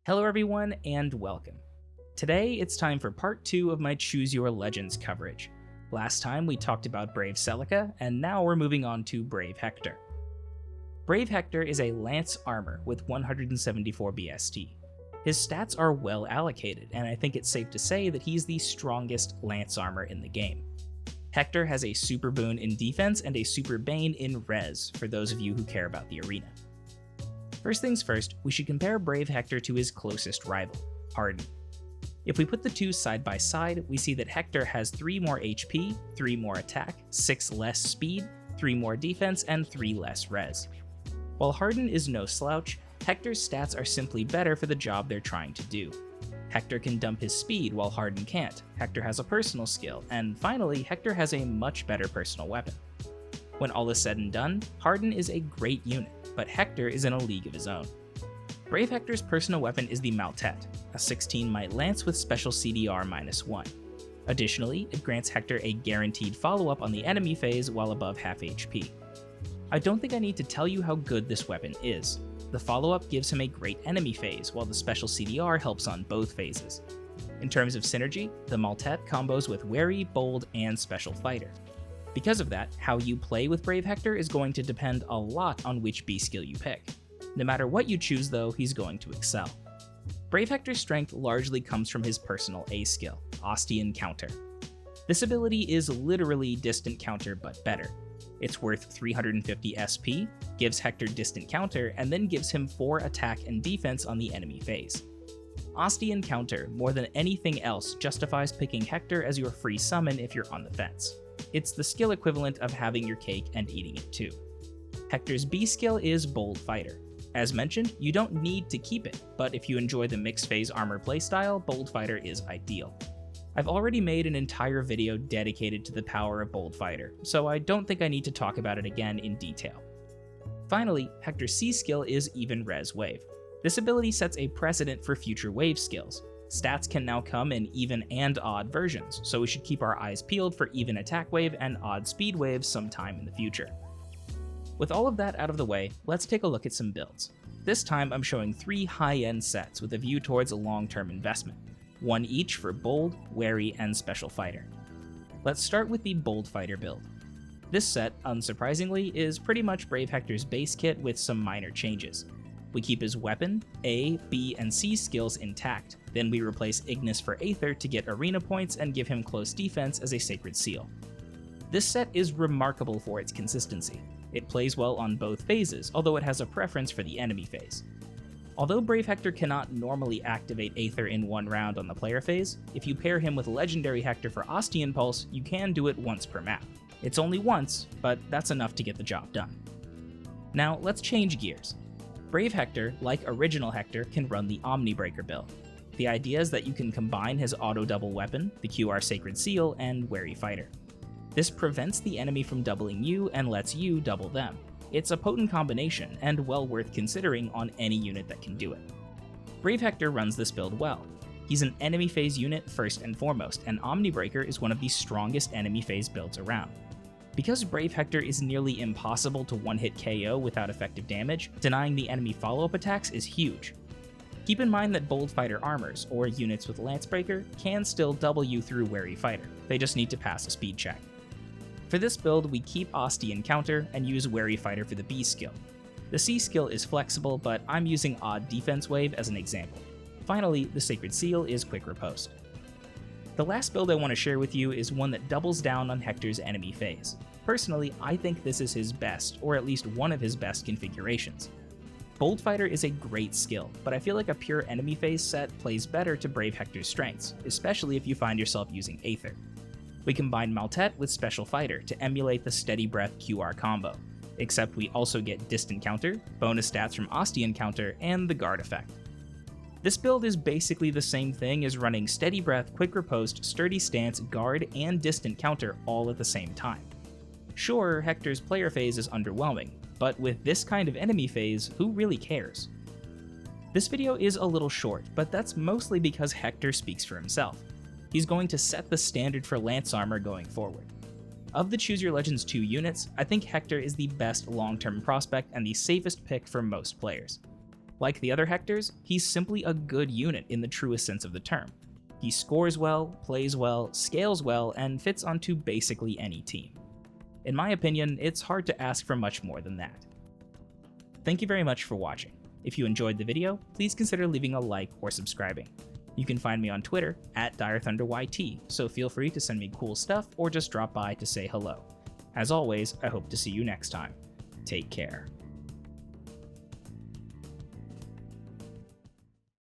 Hello everyone and welcome. Today it's time for part 2 of my Choose Your Legends coverage. Last time we talked about Brave Celica, and now we're moving on to Brave Hector. Brave Hector is a Lance armor with 174 BST. His stats are well allocated, and I think it's safe to say that he's the strongest Lance armor in the game. Hector has a super boon in defense and a super bane in res, for those of you who care about the arena. First things first, we should compare Brave Hector to his closest rival, Harden. If we put the two side by side, we see that Hector has 3 more HP, 3 more attack, 6 less speed, 3 more defense, and 3 less res. While Harden is no slouch, Hector's stats are simply better for the job they're trying to do. Hector can dump his speed while Harden can't, Hector has a personal skill, and finally, Hector has a much better personal weapon. When all is said and done, Harden is a great unit, but Hector is in a league of his own. Brave Hector's personal weapon is the Maltet, a 16 might lance with special CDR -1. Additionally, it grants Hector a guaranteed follow-up on the enemy phase while above half HP. I don't think I need to tell you how good this weapon is. The follow-up gives him a great enemy phase, while the special CDR helps on both phases. In terms of synergy, the Maltet combos with Wary, Bold, and Special Fighter. Because of that, how you play with Brave Hector is going to depend a lot on which B skill you pick. No matter what you choose though, he's going to excel. Brave Hector's strength largely comes from his personal A skill, Ostian Counter. This ability is literally distant counter but better. It's worth 350 SP, gives Hector distant counter, and then gives him 4 attack and defense on the enemy phase. Ostian Counter, more than anything else, justifies picking Hector as your free summon if you're on the fence. It's the skill equivalent of having your cake and eating it too. Hector's B skill is Bold Fighter. As mentioned, you don't need to keep it, but if you enjoy the mixed phase armor playstyle, Bold Fighter is ideal. I've already made an entire video dedicated to the power of Bold Fighter, so I don't think I need to talk about it again in detail. Finally, Hector's C skill is Even Res Wave. This ability sets a precedent for future wave skills. Stats can now come in even and odd versions, so we should keep our eyes peeled for even attack wave and odd speed waves sometime in the future. With all of that out of the way, let's take a look at some builds. This time I'm showing 3 high-end sets with a view towards a long-term investment, one each for Bold, Wary, and Special Fighter. Let's start with the Bold Fighter build. This set, unsurprisingly, is pretty much Brave Hector's base kit with some minor changes. We keep his weapon, A, B, and C skills intact, then we replace Ignis for Aether to get arena points and give him close defense as a Sacred Seal. This set is remarkable for its consistency. It plays well on both phases, although it has a preference for the enemy phase. Although Brave Hector cannot normally activate Aether in one round on the player phase, if you pair him with Legendary Hector for Ostian Pulse, you can do it once per map. It's only once, but that's enough to get the job done. Now let's change gears. Brave Hector, like original Hector, can run the Omnibreaker build. The idea is that you can combine his auto-double weapon, the QR Sacred Seal, and Wary Fighter. This prevents the enemy from doubling you and lets you double them. It's a potent combination, and well worth considering on any unit that can do it. Brave Hector runs this build well. He's an enemy phase unit first and foremost, and Omnibreaker is one of the strongest enemy phase builds around. Because Brave Hector is nearly impossible to one-hit KO without effective damage, denying the enemy follow-up attacks is huge. Keep in mind that Bold Fighter armors, or units with Lancebreaker, can still double you through Wary Fighter, they just need to pass a speed check. For this build, we keep Ostian Counter and use Wary Fighter for the B skill. The C skill is flexible, but I'm using Odd Defense Wave as an example. Finally, the Sacred Seal is Quick Riposte. The last build I want to share with you is one that doubles down on Hector's enemy phase. Personally, I think this is his best, or at least one of his best configurations. Bold Fighter is a great skill, but I feel like a pure enemy phase set plays better to Brave Hector's strengths, especially if you find yourself using Aether. We combine Maltet with Special Fighter to emulate the Steady Breath QR combo, except we also get Distant Counter, bonus stats from Ostian Counter, and the Guard effect. This build is basically the same thing as running Steady Breath, Quick Riposte, Sturdy Stance, Guard, and Distant Counter all at the same time. Sure, Hector's player phase is underwhelming, but with this kind of enemy phase, who really cares? This video is a little short, but that's mostly because Hector speaks for himself. He's going to set the standard for Lance armor going forward. Of the Choose Your Legends 2 units, I think Hector is the best long-term prospect and the safest pick for most players. Like the other Hectors, he's simply a good unit in the truest sense of the term. He scores well, plays well, scales well, and fits onto basically any team. In my opinion, it's hard to ask for much more than that. Thank you very much for watching. If you enjoyed the video, please consider leaving a like or subscribing. You can find me on Twitter at DireThunderYT, so feel free to send me cool stuff or just drop by to say hello. As always, I hope to see you next time. Take care.